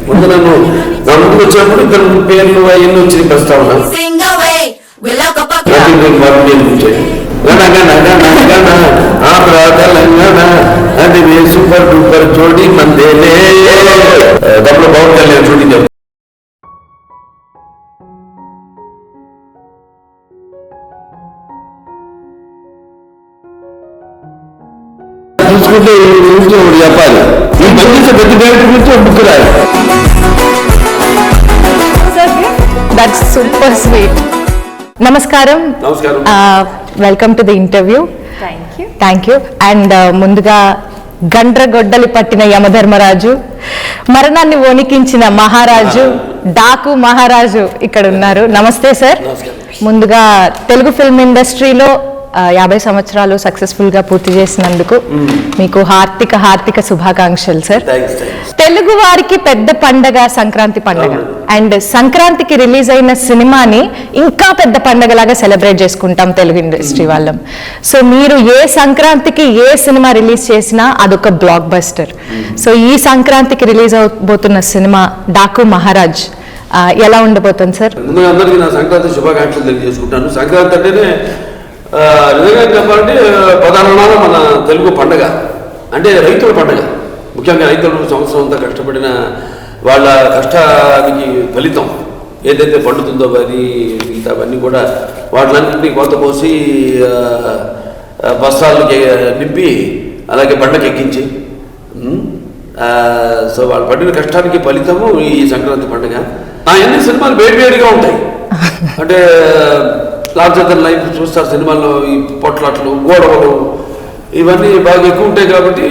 ముందు నన్ను నా ముందుకు వచ్చినప్పుడు ఇద్దరు పేర్లు అవన్నీ వచ్చి ప్రస్తావన ఆంధ్ర తెలంగాణ అది సూపర్ డూపర్ జోడి మందేలే డబ్బులు పవన్ కళ్యాణ్ షూటింగ్ చూసుకుంటే గురించి ఒకటి చెప్పాలి. ఈ పనిచేసే ప్రతి డైరెక్టర్ గురించి ఒక బుక్ రాయాలి. That's super sweet. నమస్కారం. Welcome to the interview. Thank you. And ముందుగా గండ్రగొడ్డలి పట్టిన యమధర్మరాజు, మరణాన్ని వణికించిన మహారాజు, డాకు మహారాజు ఇక్కడ ఉన్నారు. నమస్తే సార్. ముందుగా తెలుగు ఫిల్మ్ ఇండస్ట్రీలో 50 సంవత్సరాలు సక్సెస్ఫుల్ గా పూర్తి చేసినందుకు మీకు హార్దిక శుభాకాంక్షలు సార్. తెలుగు వారికి పెద్ద పండగ సంక్రాంతి పండగ. అండ్ సంక్రాంతికి రిలీజ్ అయిన సినిమాని ఇంకా పెద్ద పండగలాగా సెలబ్రేట్ చేసుకుంటాం తెలుగు ఇండస్ట్రీ వాళ్ళం. సో మీరు ఏ సంక్రాంతికి ఏ సినిమా రిలీజ్ చేసినా అదొక బ్లాక్ బస్టర్. సో ఈ సంక్రాంతికి రిలీజ్ అవబోతున్న సినిమా డాకు మహారాజ్ ఎలా ఉండబోతుంది సార్? అందరికీ నా సంక్రాంతి శుభాకాంక్షలు తెలియజేసుకుంటాను. సంక్రాంతి అంటేనే నిజంగా చెప్పాలంటే ప్రధానమైన మన తెలుగు పండగ, అంటే రైతుల పండగ. ముఖ్యంగా రైతులు సంవత్సరం అంతా కష్టపడిన వాళ్ళ కష్టానికి ఫలితం ఏదైతే పండుతుందో అది మిగతా అవన్నీ కూడా వాటిలన్నింటినీ కొత్త పోసి బస్తాలకి నింపి అలాగే పండగ ఎక్కించి సో వాళ్ళు పడిన కష్టానికి ఫలితము ఈ సంక్రాంతి పండుగ. అన్ని సినిమాలు వేడివేడిగా ఉంటాయి. అంటే లార్జర్ లైఫ్ చూస్తారు సినిమాల్లో. ఈ పొట్లాట్లు, గోడవలు ఇవన్నీ బాగా ఎక్కువ ఉంటాయి. కాబట్టి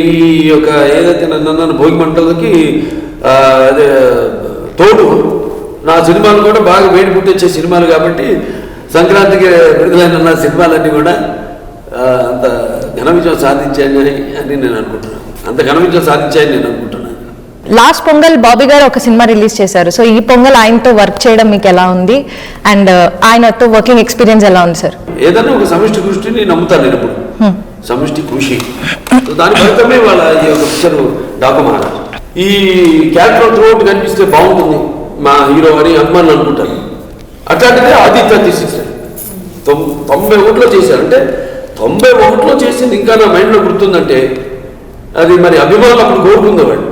ఈ యొక్క ఏదైతే నన్ను భోగి మంటలకి అదే తోడు నా సినిమాలు కూడా బాగా వేడి పుట్టించే సినిమాలు. కాబట్టి సంక్రాంతికి విడుదలైన సినిమాలన్నీ కూడా అంత ఘన విజయం సాధించాయని నేను అనుకుంటున్నాను. అంత ఘన విజయం సాధించాయని నేను అనుకుంటున్నాను. లాస్ట్ పొంగల్ బాబీ గారు ఒక సినిమా రిలీజ్ చేశారు. సో ఈ పొంగల్ ఆయనతో వర్క్ చేయడం మీకు ఎలా ఉంది? అండ్ ఆయనతో వర్కింగ్ ఎక్స్పీరియన్స్ ఎలా ఉంది సార్? ఏదైనా ఒక సమిష్టి కృషిని నమ్ముతాను నేను ఇప్పుడు. సమిష్టి కృషి దాని ఫలితమే వాళ్ళ ఈ యొక్క పిక్చర్ డాకు మహారాజ్. ఈ క్యారెక్టర్ త్రూఅవుట్ కనిపిస్తే బాగుంటుంది మా హీరో అని అభిమానులు అనుకుంటాను. అట్లాంటిదే ఆదిత్య తీసేసారు. 91లో చేశారు. అంటే 91లో చేసింది ఇంకా నా మైండ్లో గుర్తుందంటే అది మరి అభిమానులు అప్పుడు కోరుకుందేవాడు.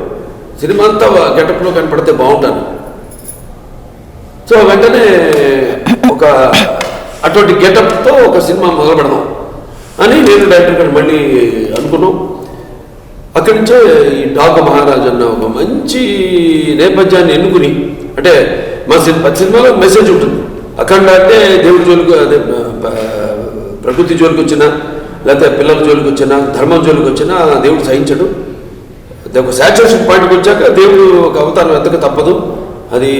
సినిమా అంతా గెటప్లో కనపడితే బాగుంటాను. సో వెంటనే ఒక అటువంటి గెటప్తో ఒక సినిమా మొదలు పెడదాం అని నేను డైరెక్టర్ గారు మళ్ళీ అనుకున్నాం. అక్కడి నుంచే ఈ డాకు మహారాజ్ అన్న ఒక మంచి నేపథ్యాన్ని ఎన్నుకుని, అంటే మా సినిమాలో మెసేజ్ ఉంటుంది. అఖండ అంటే దేవుడి జోలికి, అదే ప్రకృతి జోలికి వచ్చినా లేకపోతే పిల్లల జోలికి వచ్చినా ధర్మం జోలికి వచ్చినా దేవుడు సహించడు. ఒక సాచురేషన్ పాయింట్కి వచ్చాక దేవుడు ఒక అవతారం ఎత్తక తప్పదు. అది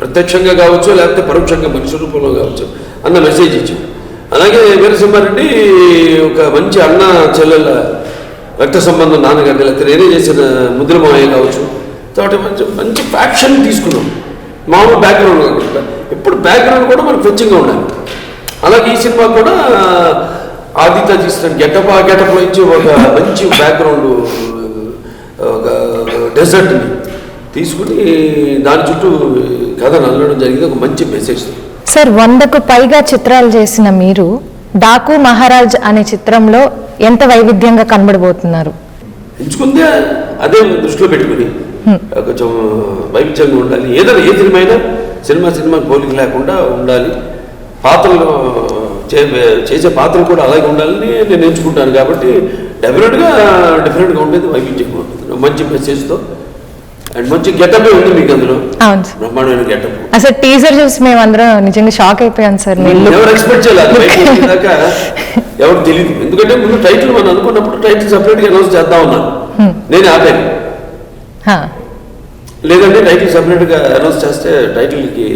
ప్రత్యక్షంగా కావచ్చు లేకపోతే పరోక్షంగా మనిషి రూపంలో కావచ్చు అన్న మెసేజ్ ఇచ్చాం. అలాగే వీరసింహారెడ్డి ఒక మంచి అన్న చెల్లెల రక్త సంబంధం నాన్నగారిని లేకపోతే నేనే చేసిన ముద్ర మాయ కావచ్చు. కాబట్టి మంచి ఫ్యాక్షన్ తీసుకున్నాం. మామూలు బ్యాక్గ్రౌండ్ కాకుండా ఇప్పుడు బ్యాక్గ్రౌండ్ కూడా మనకు ఫెచ్చింగ్గా ఉండాలి. అలాగే ఈ సినిమా కూడా ఆదిత్య తీసిన గెటప్లో ఇచ్చి ఒక మంచి బ్యాక్గ్రౌండ్, ఒక డెజర్ట్ని తీసుకుని దాని చుట్టూ కథ నల్లడం జరిగింది. ఒక మంచి మెసేజ్ సార్. 100కు పైగా చిత్రాలు చేసిన మీరు డాకు మహారాజ్ అనే చిత్రంలో ఎంత వైవిధ్యంగా కనబడబోతున్నారు? ఎంచుకుందే అదే దృష్టిలో పెట్టుకుని కొంచెం వైవిధ్యంగా ఉండాలి. ఏదైనా ఏ సినిమా అయినా సినిమా పోలిక లేకుండా ఉండాలి. పాత్రలు చేసే పాత్రలు కూడా అలాగే ఉండాలని నేను ఎంచుకుంటాను. కాబట్టి డిఫరెంట్గా ఉండేది, వైవిధ్యంగా ఉంటుంది. మంచి మెసేజ్తో అండ్ మంచి గెటప్ ఉంది మీకు అందులో. బ్రహ్మాండమైన గెటప్. అసలు టీజర్ చూసి మేము అందరం నిజంగా షాక్ అయిపోయాం సార్. ఎవరు ఎక్స్పెక్ట్ చేయాలి దాకా ఎవరు తెలియదు. ఎందుకంటే ముందు టైటిల్ మనం అనుకున్నప్పుడు టైటిల్ సపరేట్గా అనౌన్స్ చేద్దాం ఉన్నాను. నేను ఆపాను. లేదంటే టైటిల్ సపరేట్గా అనౌన్స్ చేస్తే టైటిల్కి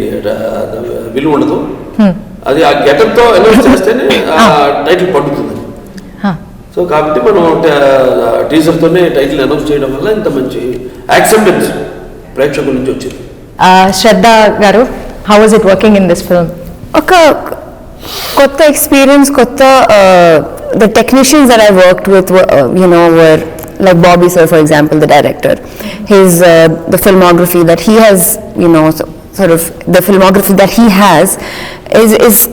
విలువ ఉండదు. అది ఆ గెటప్తో అనౌన్స్ చేస్తేనే ఆ టైటిల్ పడుతుంది. సో కాబట్టి మనం టీజర్తోనే టైటిల్ అనౌన్స్ చేయడం వల్ల ఇంత మంచి యాక్సెప్టెన్స్ ప్రేక్షకుల నుంచి వచ్చింది. శ్రద్ధ గారు, how was it working in this film? ఒక కొత్త ఎక్స్పీరియన్స్, కొత్త the technicians that I worked with were like Bobby Sir, for example, the director, his the filmography that he has, sort of the filmography that he has is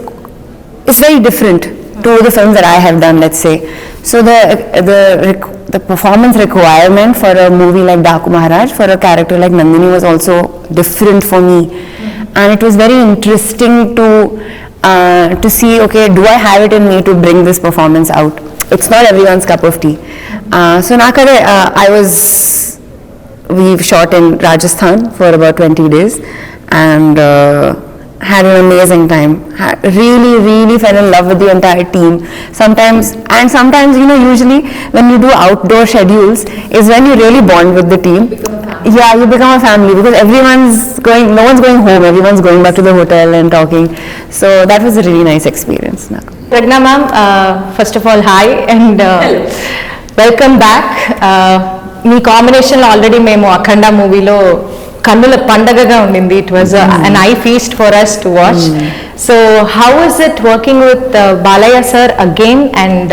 very different to the films that I have done, let's say. So the performance requirement for a movie like Daku Maharaj, for a character like Nandini, was also different for me, and it was very interesting to see, okay, do I have it in me to bring this performance out? It's not everyone's cup of tea. So nakade we've shot in Rajasthan for about 20 days and had an amazing time. Really fell in love with the entire team. Sometimes, usually when you do outdoor schedules is when you really bond with the team. Yeah, you become a family because no one's going home, everyone's going back to the hotel and talking. So that was a really nice experience. Pragna ma'am, first of all, hi and welcome back. మీ కాంబినేషన్లో already మేము అఖండ మూవీలో కన్నుల పండగగా ఉండింది. It was an eye feast for us to watch. So how is it working with Balaya sir again, and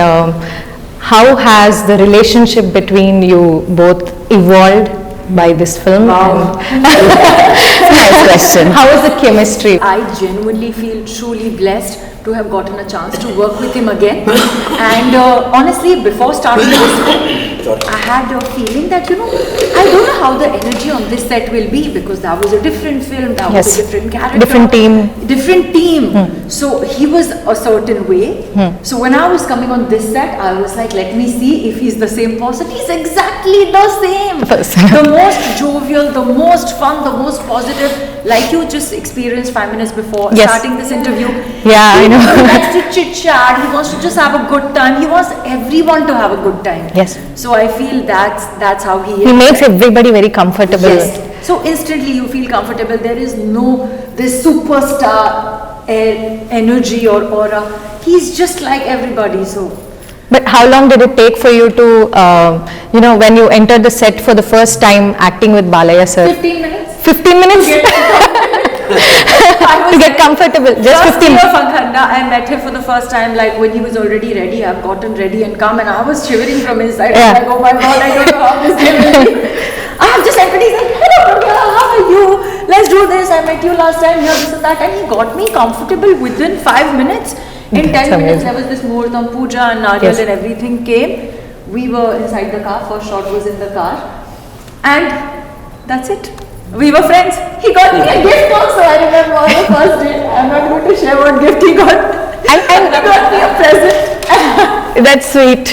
how has the relationship between you both evolved by this film? Wow. Nice question. How is the chemistry? I genuinely feel truly blessed to have gotten a chance to work with him again. And honestly, before starting this film, I had a feeling that, I don't know how the energy on this set will be, because that was a different film, that was a different character. Different team. So he was a certain way. So when I was coming on this set, I was like, let me see if he's the same person. He's exactly the same. The most jovial, the most fun, the most positive, like you just experienced 5 minutes before starting this interview. Yeah, I know. He likes to chit chat, he wants to just have a good time, he wants everyone to have a good time. Yes. So I feel that's how he is. He makes everybody very comfortable. Yes. So instantly you feel comfortable. There is no this superstar energy or aura. He's just like everybody. So. But how long did it take for you to, when you entered the set for the first time acting with Balaya sir? 15 minutes. 15 minutes? To get comfortable, just 15 minutes. Akhanda, I met him for the first time, like when he was already ready. I've gotten ready and come, and I was shivering from inside. I was like, oh my God, I don't know how this day will be. I have just entered. He's like, hello, Pragya, how are you? Let's do this. I met you last time, here, this and that. And he got me comfortable within 5 minutes. In 10 minutes, there was this Muhurtam Puja and Nariyal and everything came. We were inside the car. First shot was in the car. And that's it. We were friends. He got me a gift also. I remember on the first date. I'm not going to share what gift he got. And he got me a present. That's sweet.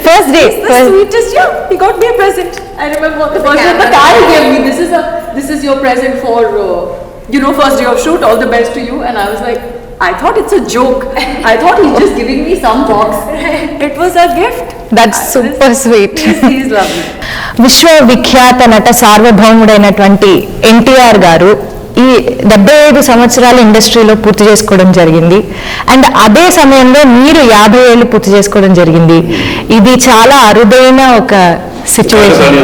First day. The sweetest, he got me a present. I remember the first day the car he gave me. This is your present for, first day of shoot. All the best to you. And I was like, I thought it's a joke. I thought he's just giving me some box. It was a gift. That's super sweet. He's lovely. విశ్వవిఖ్యాత నట సార్వభౌముడైనటువంటి ఎన్టీఆర్ గారు ఈ 75 సంవత్సరాల ఇండస్ట్రీలో పూర్తి చేసుకోవడం జరిగింది. And అదే సమయంలో మీరు 50 ఏళ్ళు పూర్తి చేసుకోవడం జరిగింది. ఇది చాలా అరుదైన ఒక సిచ్యువేషన్,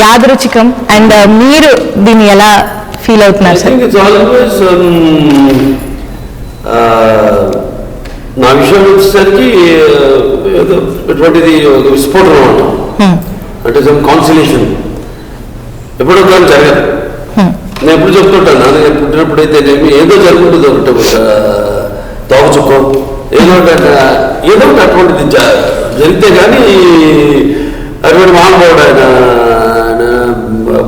యాదృచ్ఛికం. అండ్ మీరు దీన్ని ఎలా ఫీల్ అవుతున్నారు సార్? నా విషయం వచ్చేసరికి ఎటువంటిది ఒక విస్ఫోటనం అనమాట. అంటే సమ్ కాన్సిలేషన్ ఎప్పుడో కానీ జరగదు. నేను ఎప్పుడు చెప్తుంటాను, నేను పుట్టినప్పుడైతే ఏదో జరుగుతుంది, ఒకటి తోకచుక్కం ఏదో ఒకటి అటువంటిది జరిగితే కానీ అటువంటి మహానుభావుడు ఆయన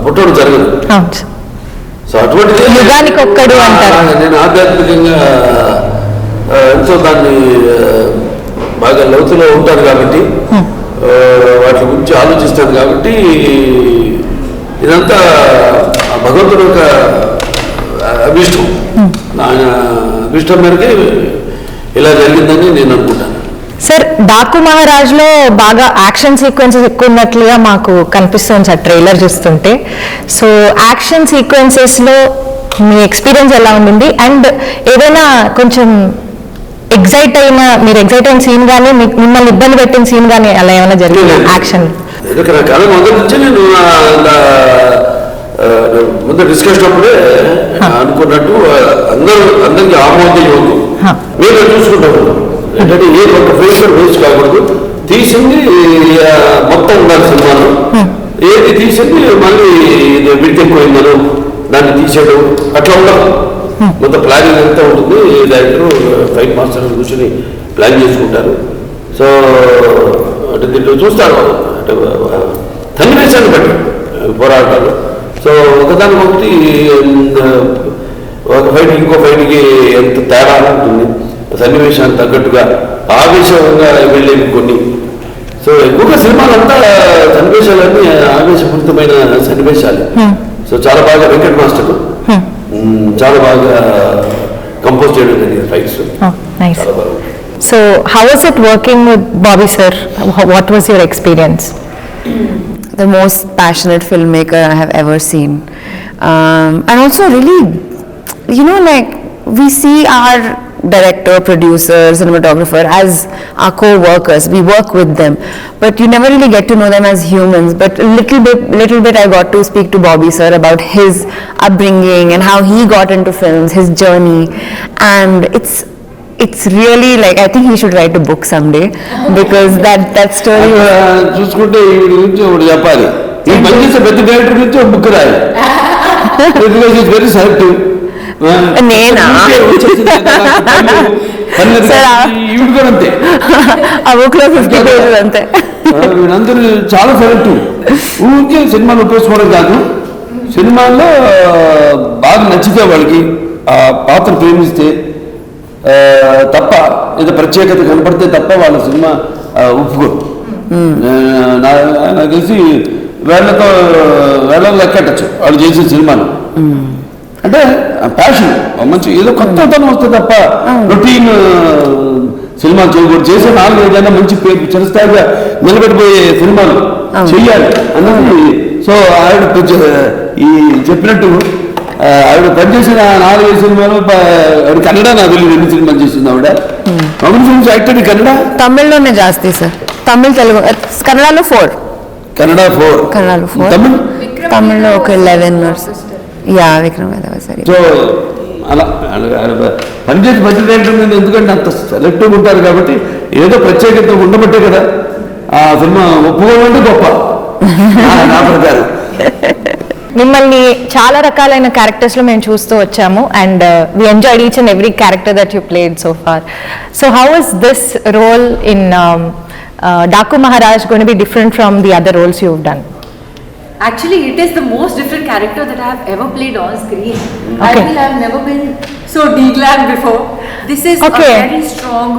పుట్టడం జరగదు. సో అటువంటిది నేను ఆధ్యాత్మికంగా ఎంతో దాన్ని బాగా లోతులో ఉంటాను కాబట్టి, వాటి గురించి ఆలోచిస్తాను కాబట్టి, ఇదంతా భగవంతుడు యొక్క అభిష్టం, ఆయన అభిష్టం మేరకే ఇలా జరిగిందని నేను అనుకుంటాను. సార్, డాకు మహారాజ్లో బాగా యాక్షన్ సీక్వెన్సెస్ ఎక్కువ ఉన్నట్లుగా మాకు కనిపిస్తుంది సార్ ట్రైలర్ చూస్తుంటే. సో యాక్షన్ సీక్వెన్సెస్లో మీ ఎక్స్పీరియన్స్ ఎలా ఉండింది? అండ్ ఏదైనా కొంచెం మీరు ఎగ్జైట్ అయిన సీన్ కానీ, మిమ్మల్ని ఇబ్బంది పెట్టిన సీన్ కానీ అలా ఏమైనా జరిగింది యాక్షన్? రకరకాల మొదటి నుంచి నేను ముందు డిస్కషన్ అప్పుడే అనుకున్నట్టు అందరికి ఆమోదయోగ్యం మీరు చూసుకుంటాము. ఏంటంటే ఏ ఒక ఫేస్ వేస్ట్ కాకూడదు, తీసింది మొత్తం ఉండాలి సినిమాలో, ఏది తీసింది మళ్ళీ విడికెక్కువైందను దాన్ని తీసేయడం అట్లా ఉండదు. మొత్తం ప్లానింగ్ అంతా ఉంటుంది. డైరెక్టర్ ఫైట్ మాస్టర్ కూర్చొని ప్లాన్ చేసుకుంటారు. సో అంటే దీంట్లో చూస్తారు అంటే సన్నివేశాన్ని బట్టి పోరాటాలు. సో ఒకదానికొకటి ఒక ఫైట్ ఇంకో ఫైట్కి ఎంత తేడా ఉంటుంది, సన్నివేశానికి తగ్గట్టుగా ఆవేశంగా వెళ్ళేవి కొన్ని. సో ఎక్కువగా సినిమాలంతా సన్నివేశాలన్నీ ఆవేశపూరితమైన సన్నివేశాలు. సో చాలా బాగా వెంకట్ మాస్టర్ చాలా బాగా కంపోజ్ చేయడం జరిగింది ఫైట్స్. చాలా బాగా. So how was it working with Bobby sir? What was your experience? The most passionate filmmaker I have ever seen, and also really, you know, like we see our director, producer, cinematographer as our co-workers. We work with them, but you never really get to know them as humans. But little bit I got to speak to Bobby sir about his upbringing and how he got into films, his journey, and it's really like I think he should write a book someday because that story. చూసుకుంటే ఈ గురించి ఒకటి చెప్పాలి. ఈ పనిచేసే ప్రతి director గురించి ఒక బుక్ రాయాలి. Because it's very selective. నేనా ఈవిడ కూడా అంతే. ఆ బుక్ లో 50 pages అంతే. వీళ్ళందరూ చాలా సెలెక్టివ్. ఊరికే సినిమాలు ఉపయోగించుకోవడం కాదు, సినిమాల్లో బాగా నచ్చితే వాళ్ళకి ఆ పాత్ర ప్రేమిస్తే తప్ప ఏదో ప్రత్యేకత కనపడితే తప్ప వాళ్ళ సినిమా ఒప్పుకోరు. నాకు తెలిసి వేళ్ళ లెక్కట్టచ్చు వాళ్ళు చేసే సినిమాలు. అంటే ప్యాషన్ మంచి ఏదో కొత్తతనం వస్తే తప్ప రొటీన్ సినిమాలు చేయకూడదు. చేసే 4-5 మంచి పేరు చిరస్థాయిగా నిలబెట్టిపోయే సినిమాలు చెయ్యాలి అన్నది. సో ఆవిడ ఈ చెప్పినట్టు ఆవిడ పనిచేసిన 4-5 సినిమాలు ఆవిడ కన్నడ నాకు తెలియదు ఎన్ని సినిమాలు చేసింది ఆవిడ. మమ్మల్ని ఫిల్మ్స్ యాక్టర్ కన్నడ తమిళ్లోనే జాస్తి సార్. తమిళ్ తెలుగు కన్నడలో 4 తమిళ్లో ఒక 11 యా విక్రమ్ సరే. సో అలా పనిచేసి బడ్జెట్ డైరెక్టర్ మీద ఎందుకంటే అంత సెలెక్టివ్ ఉంటారు కాబట్టి ఏదో ప్రత్యేకత ఉండబట్టే కదా ఆ సినిమా ఒప్పుకోవాలంటే గొప్ప నా ప్రకారం. మిమ్మల్ని చాలా రకాలైన క్యారెక్టర్స్ లో మేము చూస్తూ వచ్చాము and we enjoyed each and every character that you played so far. So how is this role in Daku Maharaj going to be different from the other roles you've done? Actually, it is the most different character that I have ever played on screen. Okay. I feel I have never been so declared before. This is a very strong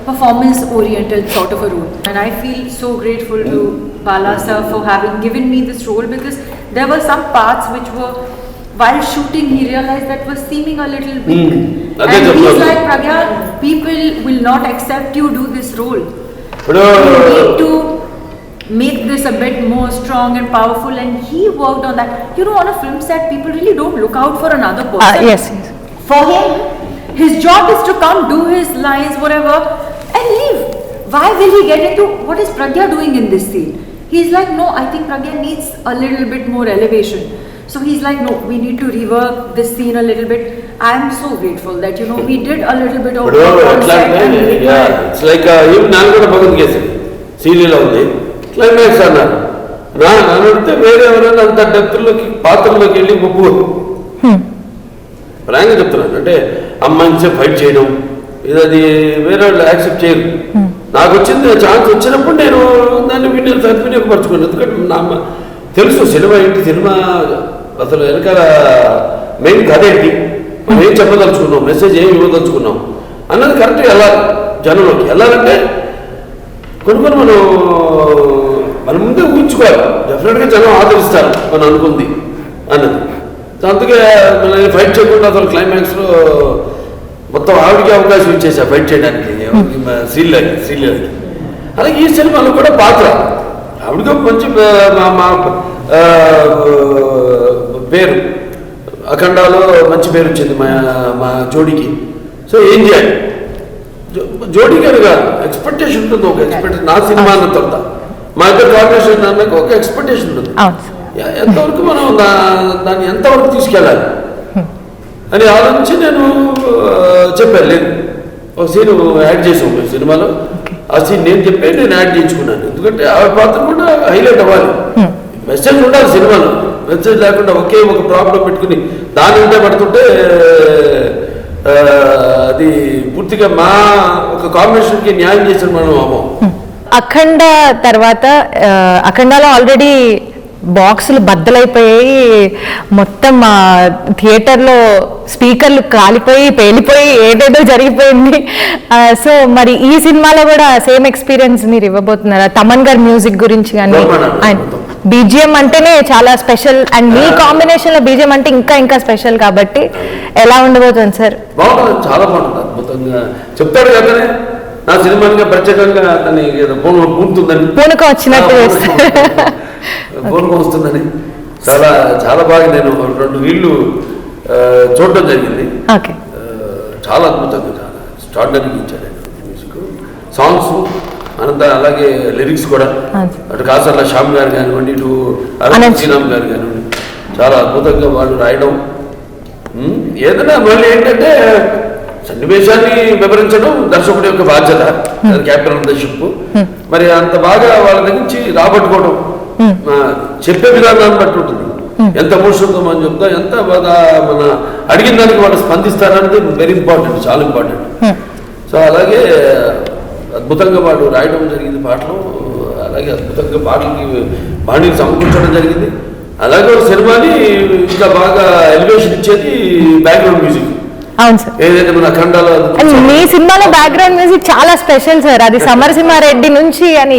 performance-oriented sort of a role, and I feel so grateful to Bala sir for having given me this role because there were some parts which were, while shooting, he realized that was seeming a little big, and he's like, Pragya, people will not accept you do this role. You need to make this a bit more strong and powerful, and he worked on that. You know, on a film set, people really don't look out for another person. Yes. For him, his job is to come, do his lines, whatever, and leave. Why will he get into what is Pragya doing in this scene? He's like, no, I think Pragya needs a little bit more elevation. So he's like, no, we need to rework this scene a little bit. I'm so grateful that, you know, we did a little bit of work on set. It's like even నాలుగో పక్కన case serial ఉంది climax అన్నారు. అడిగితే వేరే ఎవరైనా అంత డెప్త్లోకి పాత్రలోకి వెళ్ళి ఒప్పుకోరు. ప్రాంగా చెప్తున్నాను. అంటే అమ్మాయిని ఫైట్ చేయడం ఇది వేరే వాళ్ళు యాక్సెప్ట్ చేయరు. నాకు వచ్చింది ఛాన్స్ వచ్చినప్పుడు నేను దాన్ని సద్వినియోగపరచుకున్నాను. ఎందుకంటే నా తెలుసు సినిమా ఏంటి, సినిమా అసలు వెనకాల మెయిన్ కథ ఏంటి, మనం ఏం చెప్పదలుచుకున్నాం, మెసేజ్ ఏం ఇవ్వదలుచుకున్నాం అన్నది కరెక్ట్గా వెళ్ళాలి. జనంలోకి వెళ్ళాలంటే కొన్ని మనం ముందే ఊహించుకోవాలి. డెఫినెట్గా జనం ఆదరిస్తారు మనం అనుకుంది అన్నది. అందుకే మనం ఫైట్ చేయకుండా అసలు క్లైమాక్స్లో మొత్తం ఆవిడకి అవకాశం ఇచ్చేసా ఫైట్ చేయడానికి శ్రీలకి. అలాగే ఈ సినిమాలో కూడా పాత్ర ఆవిడకి మంచి పేరు, అఖండాలో మంచి పేరు వచ్చింది మా జోడీకి. సో ఏం చేయాలి, జోడీకి అని కాదు ఎక్స్పెక్టేషన్ ఉంటుంది. ఒక ఎక్స్పెక్టేషన్ నా సినిమా అన్న తర్వాత మా ఇద్దరు కాంబినేషన్ అన్నాక ఒక ఎక్స్పెక్టేషన్ ఉంటుంది. ఎంతవరకు మనం దాన్ని ఎంతవరకు తీసుకెళ్ళాలి అని ఆలోచించి నేను చెప్పాను. లేదు ఒక సీన్ యాడ్ చేసాం సినిమాలో, ఆ సీన్ నేను చెప్పి నేను యాడ్ చేయించుకున్నాను. ఎందుకంటే ఆవిడ పాత్ర కూడా హైలైట్ అవ్వాలి, మెసేజ్ ఉండాలి సినిమాలో. మెసేజ్ లేకుండా ఒకే ఒక ప్రాబ్లం పెట్టుకుని దాని ఉంటే పడుతుంటే అది పూర్తిగా మా ఒక కాంబినేషన్కి న్యాయం చేసిన మనం అమ్మం. అఖండ తర్వాత అఖండలో ఆల్రెడీ బాక్సులు బద్దలైపోయాయి, మొత్తం థియేటర్లో స్పీకర్లు కాలిపోయి పేలిపోయి ఏదేదో జరిగిపోయింది. సో మరి ఈ సినిమాలో కూడా సేమ్ ఎక్స్పీరియన్స్ మీరు ఇవ్వబోతున్నారా? తమన్ గారి మ్యూజిక్ గురించి కానీ బీజిఎం అంటేనే చాలా స్పెషల్, అండ్ మీ కాంబినేషన్ లో బీజిఎం అంటే ఇంకా ఇంకా స్పెషల్ కాబట్టి ఎలా ఉండబోతుంది సార్? బాగుంటుంది, చాలా బాగుంటుంది, అద్భుతంగా చెప్తాడు కదా. నా సినిమాగా ప్రత్యేకంగా అతని పూనుతుందని పూనుక వచ్చినట్టు పూనుక వస్తుందని చాలా చాలా బాగా నేను 2 వీళ్ళు చూడటం జరిగింది. చాలా అద్భుతంగా, చాలా స్టాండర్డ్గా ఇచ్చాడు మ్యూజిక్, సాంగ్స్ అనంత, అలాగే లిరిక్స్ కూడా. అటు కాసర్ల శ్యామ్ గారు కానివ్వండి, ఇటు శ్రీరామ్ గారు కానివ్వండి, చాలా అద్భుతంగా వాళ్ళు రాయడం. ఏదైనా మళ్ళీ ఏంటంటే సన్నివేశాన్ని వివరించడం దర్శకుడి యొక్క బాధ్యత, క్యాప్టెన్ ఆఫ్ ద షిప్. మరి అంత బాగా వాళ్ళ దగ్గర నుంచి రాబట్టుకోవడం, చెప్పే విధానాన్ని బట్టి ఉంటుంది. ఎంత ఎమోషన్తో మనం చెప్తాం, ఎంత బాగా మన అడిగిన దానికి వాళ్ళు స్పందిస్తారనేది వెరీ ఇంపార్టెంట్, చాలా ఇంపార్టెంట్. సో అలాగే అద్భుతంగా వాళ్ళు రాయడం జరిగింది పాటలు, అలాగే అద్భుతంగా పాటలకి బాణీకి సమకూర్చడం జరిగింది. అలాగే సినిమాని ఇంకా బాగా ఎలివేషన్ ఇచ్చేది బ్యాక్గ్రౌండ్ మ్యూజిక్. అవును సార్, ఏదైతే మన అఖండాలో మీ సినిమాలో బ్యాక్గ్రౌండ్ మ్యూజిక్ చాలా స్పెషల్ సార్. అది సమరసింహారెడ్డి నుంచి అని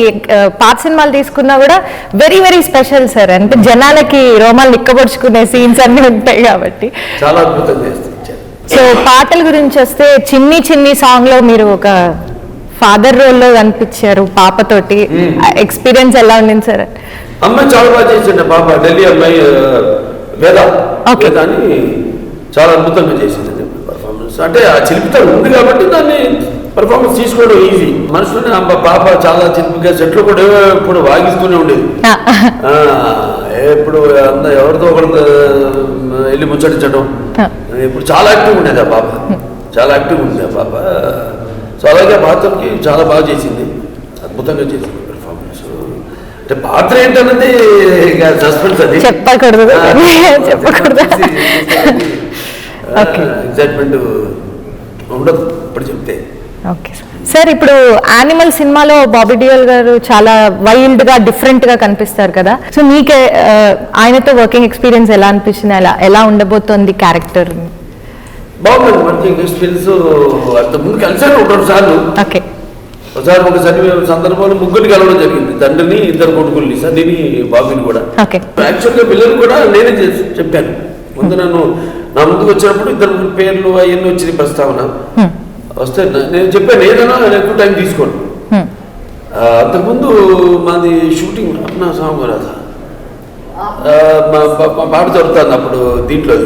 పాత సినిమాలు తీసుకున్నా కూడా వెరీ వెరీ స్పెషల్ సార్. అంటే జనాలకి రోమాలు నిక్కబొడుచుకునే సీన్స్ అన్ని ఉంటాయి కాబట్టి చాలా అద్భుతంగా. సో పాటల గురించి వస్తే చిన్ని చిన్ని సాంగ్ లో మీరు ఒక ఫాదర్ రోల్ లో కనిపించారు పాపతోటి, ఎక్స్పీరియన్స్ ఎలా ఉండింది సార్? అమ్మాయి చాలా బాగా చేసింది, పాప ఢిల్లీ అమ్మాయి వేద అని చాలా అద్భుతంగా చేసింది పర్ఫార్మెన్స్. అంటే ఆ చిలిపితనం ఉంది కాబట్టి దాన్ని పర్ఫార్మెన్స్ తీసుకోవడం ఈజీ. మనుషులని పాప చాలా చిలిపిగా సెట్లో కూడా ఇప్పుడు వాగిస్తూనే ఉండేది. ఎప్పుడు ఎవరితో ఒకరు వెళ్ళి ముచ్చటించడం, ఇప్పుడు చాలా యాక్టివ్ ఉండేది ఆ పాప, చాలా యాక్టివ్ ఉంది ఆ పాప. సో అలాగే పాత్రకి చాలా బాగా చేసింది, అద్భుతంగా చేసింది పెర్ఫార్మెన్స్. అంటే పాత్ర ఏంటన్నది సస్పెన్స్, అది చెప్పకూడదు. ఎగ్జైట్మెంట్ ఉండదు ఇప్పుడు చెప్తే. ఓకే సార్, ఇప్పుడు యానిమల్ సినిమాలో బాబీ డియోల్ గారు చాలా వైల్డ్ గా డిఫరెంట్ గా కనిపిస్తారు కదా. సో మీకు ఆయనతో వర్కింగ్ ఎక్స్పీరియన్స్ ఎలా అనిపించింది, ఎలా ఉండబోతోంది క్యారెక్టర్? బాగుంది, మంచి ఎక్స్పీరియన్స్. అంతకుముందు కలిసాను 2 సార్లు. ఒకసారి ఒక సందర్భంలో ముగ్గురిని కలవడం జరిగింది, తండ్రిని, 2 కొడుకుల్ని, సన్నిని, బాబీని కూడా. యాక్చువల్గా పిల్లలు కూడా నేనే చెప్పాను. ముందు నా ముందుకు వచ్చినప్పుడు 2 పేర్లు అవన్నీ వచ్చింది ప్రస్తావన వస్తే నేను చెప్పాను ఏదైనా ఎక్కువ టైం తీసుకోండి. అంతకుముందు మాది షూటింగ్ అప్నా సాంగ్ రాదా పాట జరుగుతుంది అప్పుడు, దీంట్లో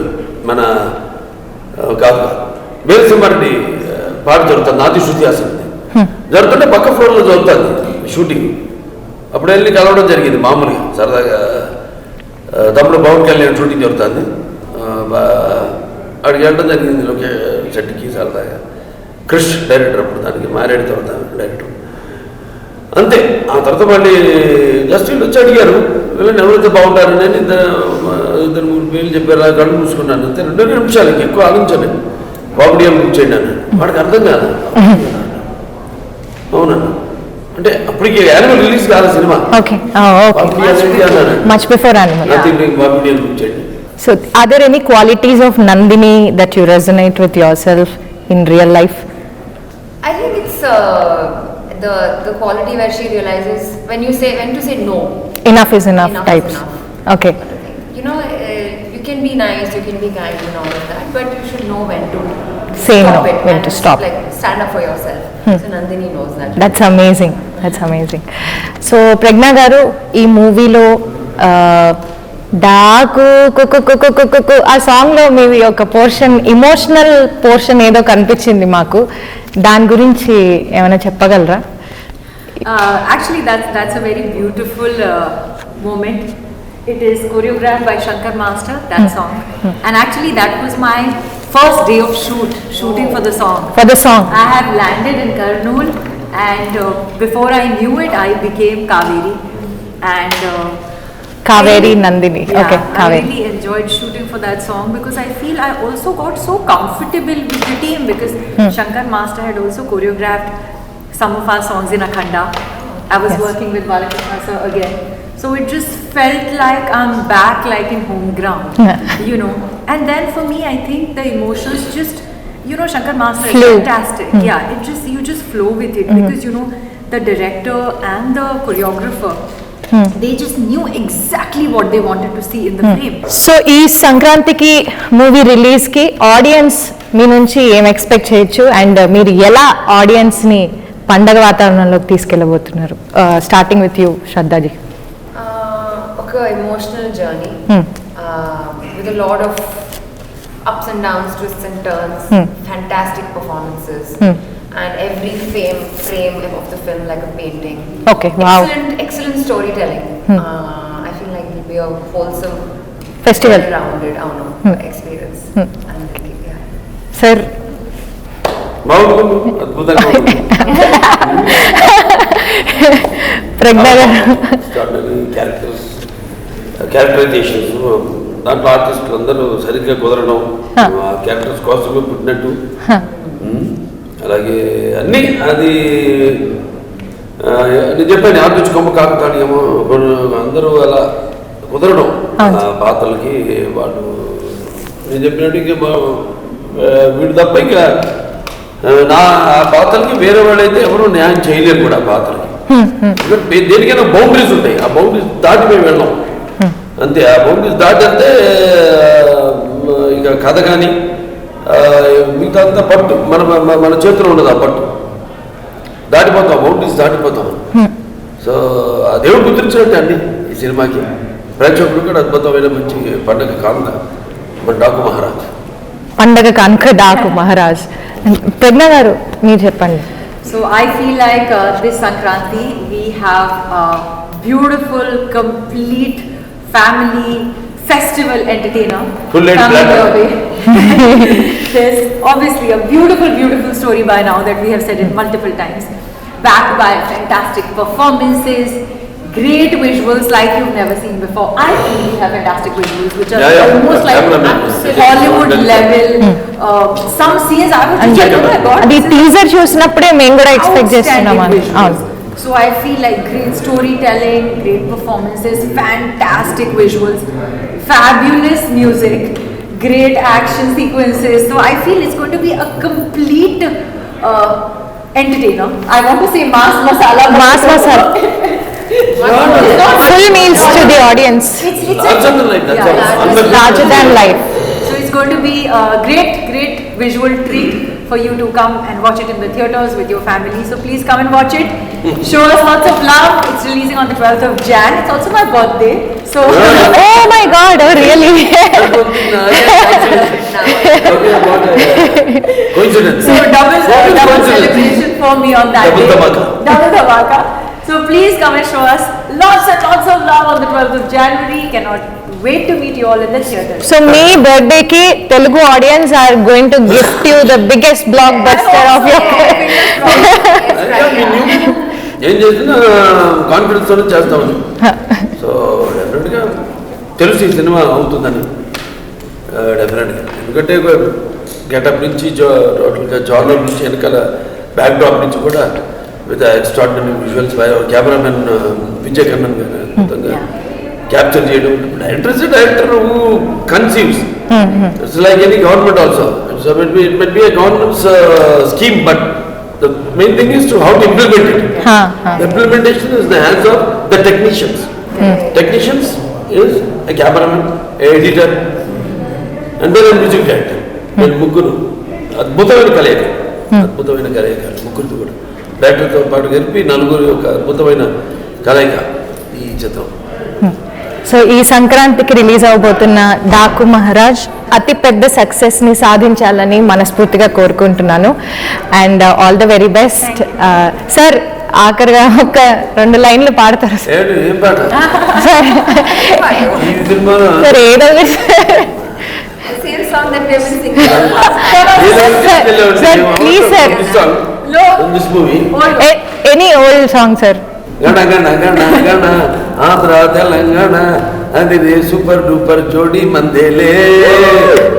మన కాదు వేరుసింహారెడ్డి పాట జరుగుతుంది, నాది శృతి అసలు జరుగుతుంటే పక్క ఫ్లోర్లో జరుగుతుంది షూటింగ్. అప్పుడు వెళ్ళి కలవడం జరిగింది మామూలుగా సరదాగా. తమ్ముడు పవన్ కళ్యాణ్ షూటింగ్ జరుగుతుంది, అక్కడికి వెళ్ళడం జరిగింది సెట్కి సరదాగా. క్రిష్ డైరెక్టర్ అప్పుడు, దానికి మారేడు తర్వాత డైరెక్టర్. అంతే. ఆ తర్వాత మళ్ళీ జస్ట్ వీళ్ళు వచ్చి అడిగారు వీళ్ళని ఎవరైతే బాగుంటారు, నేను 2-3 పేర్లు చెప్పారు, కళ్ళు మూసుకున్నాను అంతే. 2 నిమిషాలకి ఎక్కువ ఆలోచించాను. బాబుడియం బుక్ చేయండి అన్నాడు, వాడికి అర్థం కాదు. అవునన్నా అంటే అప్పటికి యానిమల్ రిలీజ్ కాదు సినిమా, బాబుడియం బుక్ చేయండి. So are there any qualities of Nandini that you resonate with yourself in real life? I think it's the quality where she realizes when to say no. Enough is enough types. Enough. Okay. You know, you can be nice, you can be kind and all of that, but you should know when to say stop no, it, when to stop. Like stand up for yourself. So Nandini knows that. That's amazing. That's amazing. So Pragna garu ee movie lo Daaku Kuku ఆ song లో మీది ఒక portion, emotional portion ఏదో కనిపించింది మాకు, దాని గురించి ఏమైనా చెప్పగలరా? Actually that's a very beautiful moment. It is choreographed by Shankar Master, that song. And actually that was my first day of shooting for the song. I have landed in Kurnool And before I knew it, I became Kaveri. And Kaveri Nandini. yeah, Okay, I Kaveri. really enjoyed shooting for that song because I feel I also got so comfortable with the team because Shankar Master had also choreographed some of our songs in Akhanda. I was Yes. working with Balakrishna sir again. So it just felt like I'm back like in home ground, you know. And then for me, I think the emotions just, you know, Shankar Master is Flow. fantastic. Yeah, you just flow with it because, you know, the director and the choreographer, they just knew exactly what they wanted to see in the frame. So ఈ సంక్రాంతికి movie రిలీజ్కి audience మీ నుంచి ఏం expect చేయొచ్చు and మీరు ఎలా ఆడియన్స్ని పండగ వాతావరణంలోకి తీసుకెళ్ళబోతున్నారు? Starting with you Shraddhaji. ఒక emotional journey with a lot of ups and downs, twists and turns, fantastic performances, and every frame of the film like a painting. Okay, wow. Excellent storytelling. I feel like it will be a wholesome, Festival. well-rounded experience. And yeah. Sir బాగుంది, అద్భుతంగా ఉంది. ప్రజ్ఞ గారు. Characterisations దాంట్లో ఆర్టిస్టులు అందరూ సరిగ్గా కుదరడం, ఆ క్యారెక్టర్స్ కోసమే పుట్టినట్టు, అలాగే అన్నీ అది నేను చెప్పాను ఆర్టిస్ట్ కొమ్మ కాకుతాడు ఏమో అందరూ అలా కుదరడం ఆ పాత్రలకి. వాళ్ళు నేను చెప్పినట్టు ఇంకా వీడు తప్ప ఇంకా నా ఆ పాత్రలకి వేరే వాళ్ళైతే ఎవరు న్యాయం చేయలేరు కూడా ఆ పాత్రలకి. దేనికైనా బౌండరీస్ ఉంటాయి, ఆ బౌండరీస్ దాటి మేము వెళ్ళాం అంతే. ఆ బౌండరీస్ దాటంటే ఇక కథ కానీ మిగతా అంతా పట్టు మన చేతిలో ఉండదు. ఆ పట్టు దాటిపోతాం, బౌండరీస్ దాటిపోతాం. సో ఆ దేవుడు గుర్తించినట్టే అండి ఈ సినిమాకి. ప్రేక్షకులు కూడా అద్భుతమైన మంచి పండుగ కానుక మన డాకు మహారాజ్. పండగ కనుక డాకు మహారాజ్. ప్రజ్ఞ గారు మీరు చెప్పండి. So I feel like this Sankranti we have a beautiful, complete family festival entertainer Full-length coming platter. your way. There's obviously a beautiful, beautiful story by now that we have said it multiple times, backed by fantastic performances, great visuals like you've never seen before. I feel we have fantastic visuals which are almost like Hollywood level. Some scenes I was just like, oh my god, అది this is teaser చూసినప్పుడే మేము కూడా expect చేస్తున్నాం. outstanding అవును. visuals. So I feel like great storytelling, great performances, fantastic visuals, fabulous music, great action sequences. So I feel it's going to be a complete entertainer. I want to say mass masala. Mass masala. It's not Full meals to the audience. It's Larger than life, that's all. Larger than life. So it's going to be a great visual treat for you to come and watch it in the theatres with your family. So please come and watch it. Show us lots of love. It's releasing on the 12th of Jan. It's also my birthday. So Oh my God, oh really? Coincidence. so double Coincidence. celebration for me on that Double day. dhamaka. Double dhamaka. So please come and show us lots and lots of love on the 12th of January. Cannot wait to meet you all in the theatre. So మీ బర్త్డేకి Telugu audience are going to gift you the biggest blockbuster of your. ఏం చేసినా confidence తోనే చేస్తామని. So డెఫినెట్గా తెలుసు ఈ cinema అవుతుందని డెఫినెట్గా. ఎందుకంటే గెటప్ నుంచి టోటల్గా జానర్ నుంచి వెనకాల బ్యాక్ డ్రాప్ నుంచి కూడా with extraordinary visuals by our cameraman Vijay Kannan గారు అద్భుతంగా క్యాప్చర్ చేయడం. Interested director who conceives. It's like any government also. It might be a governments scheme but the main thing is to how to implement it. The implementation is in the hands of the technicians. Technicians is a cameraman, a editor, and then a music director. వీళ్ళు ముగ్గురు అద్భుతమైన కలయిక, అద్భుతమైన కలయిక ముగ్గురితో కూడా. డైరెక్టర్తో పాటు కలిపి నలుగురు యొక్క అద్భుతమైన కలయిక ఈ చిత్రం. సో ఈ సంక్రాంతికి రిలీజ్ అవబోతున్న డాకు మహారాజ్ అతి పెద్ద సక్సెస్ ని సాధించాలని మనస్ఫూర్తిగా కోరుకుంటున్నాను. And all the very best. Sir ఆఖరిగా ఒక 2 లైన్లు పాడతారు సార్? ఏం పాట ఈ సినిమాలో? సార్ ఏదో Same song that we have been singing. Sir please sir in this movie. Any old song sir? గణ గణ గణ గణ ఆంధ్ర తెలంగాణ అది సూపర్ డూపర్ జోడి మందేలే.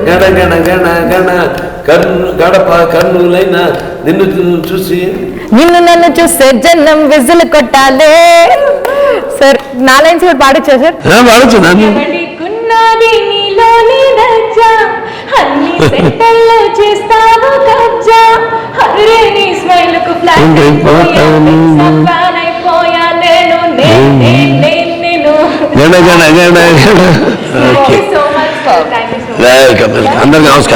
గణ గణ గణ గణ గడప కర్నూలైన నిన్ను చూసి నన్ను చూస్తే జన్నం విజిల్ కొట్టాలే. సార్ నా లైన్స్ కూడా పాడొచ్చా సార్? పాడచ్చు. ఎవరికున్నది నీలోని దర్జా, అన్ని సెంటర్లో చేస్తావు కబ్జా, అరే నీ స్మైల్ కు ఫ్లాట్ అయిపోయా నేను నేను. గణ గణ గణ గణ. So much sir, thank you so much. Welcome. అందరికి నమస్కారం.